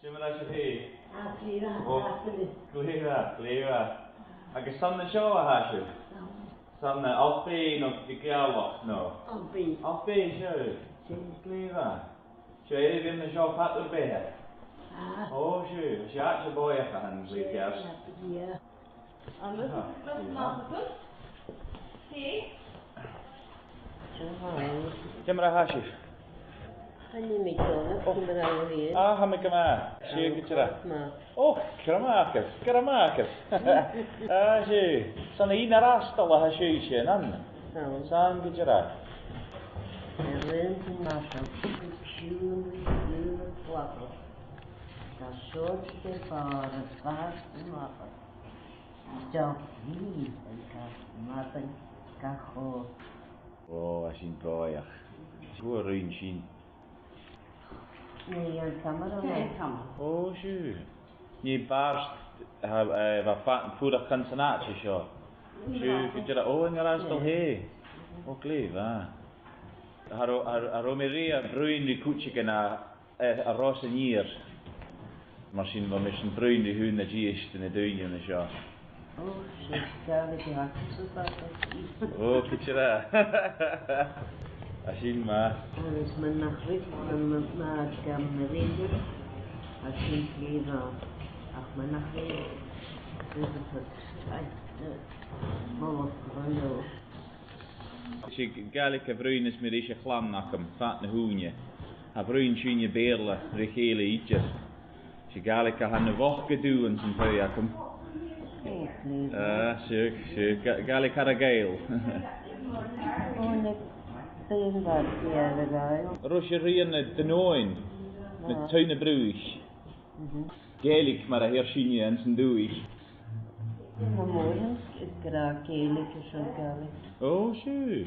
Jimmer Ashby. Clear. I guess some the show I have you. Some the Aultbea no the Gairloch no. Aultbea show. Clear. Show you in the show Aultbea. Oh sure. She actually boy a hand with yes. Yeah. And this is Matheson. See? Jimmer Ashby. Ah, I'm a gama. She gets Oh, Karamarcus. Ah, she. Son INVER Àsdail has she, none. San gets Oh, I seen boy. Who are in sheen? Oh, sure. You barst have a fat food of Cansanacci show. Sure, could you oh, and you're still here. Oh, cleave, ah. A Romeria, Broin, the Kuchigan, a Rossinier. Machine van mission Broin, the Hoon, the Gist, and the Dunion, the show. Oh, she's got Oh, could you I seen ma. Alles man nach Wissen, man kann reden, als ich lebe, auch man nach Reden. Das ist She Gaelic a Broin is mir ische Chlam nach hem, fat na hoenje. A Broin schienje beerle, richele ietjes. She Gaelic a han de woch gedoen zijn vuiakum. Sure. Gaelic had a Gael. Rocherien de Noin, met tuine bruig. Gaelic maar a herschienje en zijn doig. Vanmorgen is graag Gaelic zo Gaelic. Oh, sure.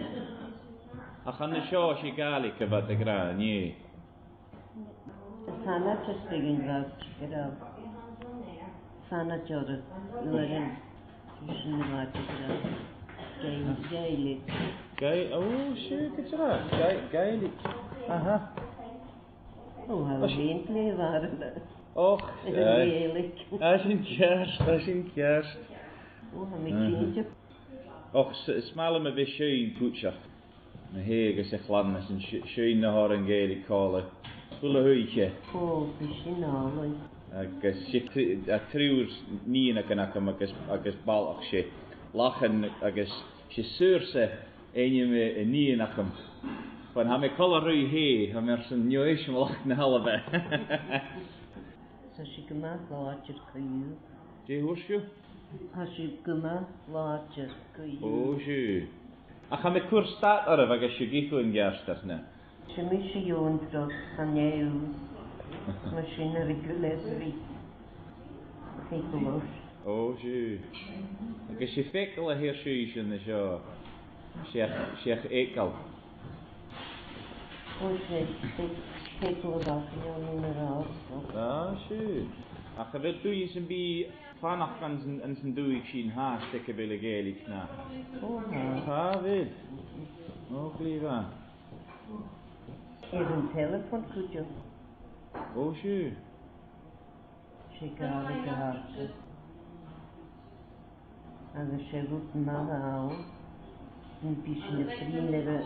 A gaan de show she Gaelic wat de gra, nee. Sana just begin graag. Sana jorre, uren. Misschien wat graag. Gaelic. Oh, sure, get Gaelic. Aha. Oh, how eentje waren dat? Och, Gaelic. As in kerst. Oh, een kindje. Och, smalle me weer schön poetsje. Me hege zich landen en schön naar haar en Gaelic callen. Volle huidje. Oh, misschien al. Agus a trúrs níana ganacham agus ballach sé. Lachen agus sé suurse einje me níanacham. Van ha me colorui hee, ha mer san nioish me lach na halve. So she gemaakt laatjes kun Je hoors je? Has she gemaakt laatjes kun Oh, je. Ach, ha me koer staat arf agus je gifu in gersters ne. She misje joon trot aan jou. Machine regulatory. Fikulos. Oh, je. Agus je fekele heer shuish in de show. Sheikh Ekel. Oh, fikulos af jou mineraal. Ah, je. Ach, je wilt doe je zijn bij vanaf kan zijn doe ik zien haast stikken willen Gaelic na. Oh, ha, weet. Oh, lieve. Is een telefoon goed joh. Oh, je. She got it out. And she would not know. Een beetje vriendelijke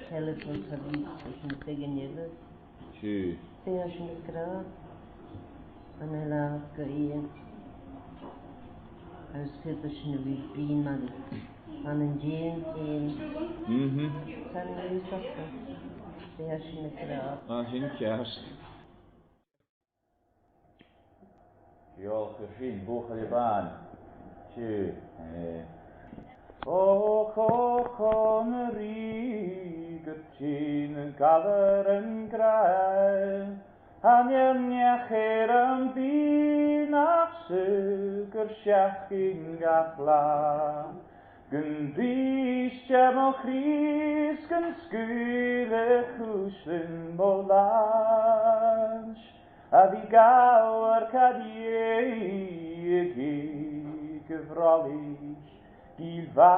telefoon service tegen je. Je. Tegen je kraat. En hij laat kijken. Hij zit als je weer vriend man. Aan een jeans in. Kan je zeggen? Tegen je kraat. Ah, geen kerst. Ja, gezien, Buachaille Bàn. Tje. O na rígur tín galar an grail. Hanneach an bí nach sugur seachcin gachla. Gun bríste mo chrís gun sgúle chúslin bolans. A bhí gawr cadíig gyfrolig gilvan.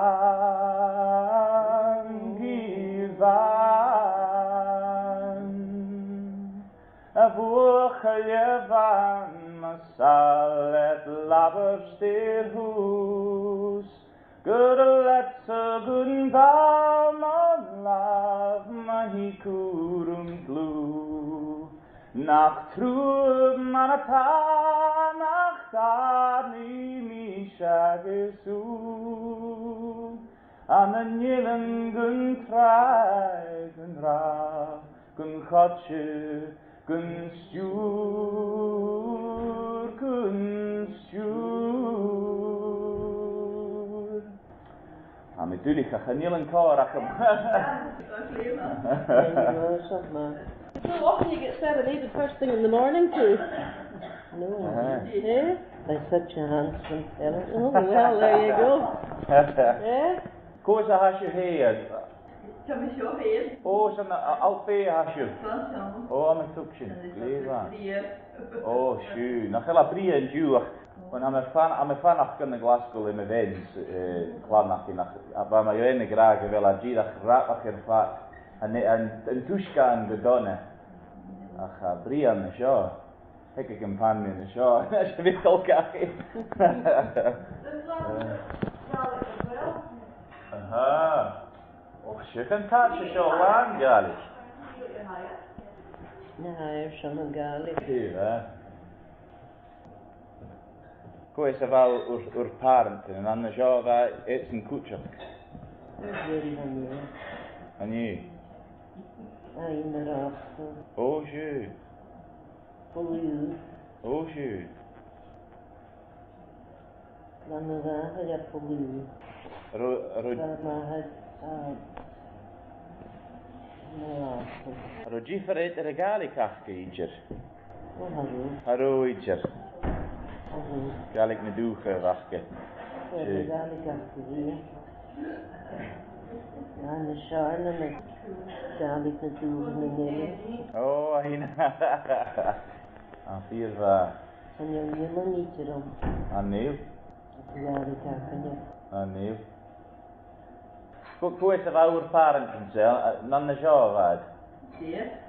A fwy Buachaille Bàn Masalet Laberstil Hús Good let's a good balm of love my kurum glue Nach trub manata nach tani mi shagesu An a nillen gun trai gun ra gun khatche gun stuur Am natuurlijk ga je nillen karachem So often you get serenaded first thing in the morning too. No. Yeah? By such a handsome fellow. Oh, well, there you go. Yeah? Kosa has je heer. Come and show here. Oh, zo'n Aultbea has je. Oh, I'm a tukshin. Leva. Oh, schön. Nog heel abrie en juur. Want I'm a fan of kunnen Glasgow in mijn wens. Klanach in. Maar mijn jene graag wel aan die dat graag ervaart. En toeskaan gedonnen. Ach, Brian is ja. Ik een pan in de show. Als je weet elkaar. Aha. Och, je kan taartje zo lang, Gaelic. Nee, zo'n Gaelic. Ja. Hoe is er wel ur parenten en dan is ja dat is een koetje. En je? INVERASDALE. Oh, je. Oh, je. Dan nog een ja politie. Rogi verreed er Gaelic afgeïdjer. Oh, hallo. Hallo idjer. Hallo. Gaelic ne doege wachtke. Gaelic afgezien. Ja, de Charne met Gaelic natuurlijk. Oh, hina. Aan vier va. En je helemaal niet erom. Aan nieuw. Gaelic afgezien. Aan nieuw. Hoe is er wel ur parenten zelf? Dan de ja wat?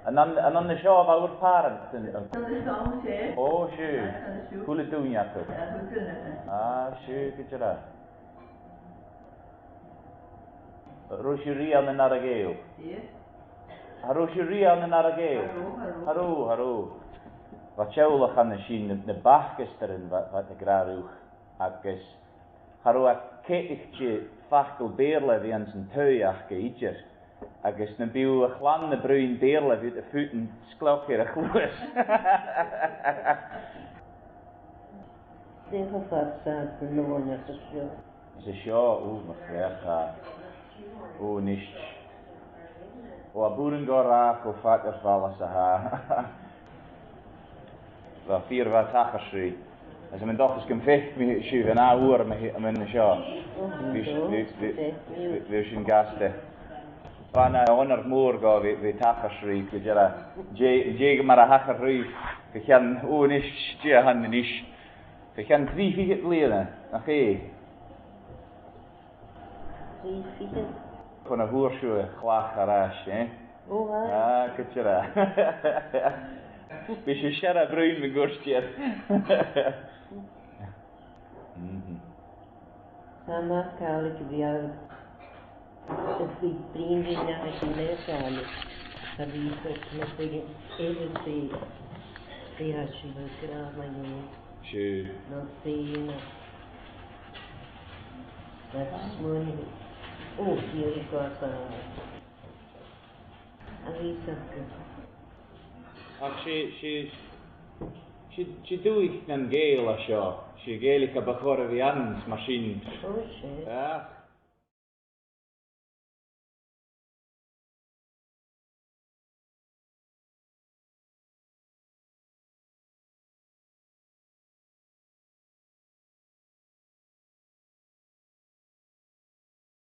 En dan de ja wel ur parenten. Dat is de andere hè? Oh, schön. Hoe het doen ja toch? Ja, we kunnen het. Ah, schön, goed gedaan. Rocheria en Narageo. Rocheria en Narageo. Hallo. Wat jou gaan de zien de bachkesteren wat de graag akes. Hallo a keitje fachtel beerle wie aan zijn tuiach geïdjer. Agus na biw a chlanne bruin beerle wie de voeten sklokje a gloes. Zeker vast staat verloren als het zo. Ze ja, maar graag. Nicht. A boerengorach o vaters valles ha. Wel vier wat hacherschrie. Als mijn dochters kan vecht me schuiven na hoor met een show. We zijn gasten. Van 100 morgen we hacherschrie. Je maar een hacherschrie. We gaan niet je handen niet. We gaan 3 vier leren. Oké. 3 vier. Van een hoerschoe, klaag garage, hè? Oh, hè? Ja, kutjera. Beetje sherra bruin met gorstje. Sama Gaelic weer. Het is vrienden ja, ik leer Gaelic. Dat is het met de even de hasje wil graag maar je. Schön. Dan zien. Dat is mooi. Oh, hier is wat. Alisa. Ach, she doe ik een Gael als je. She Gaelic a bachore wie ans machine. Oh, shit. Ja.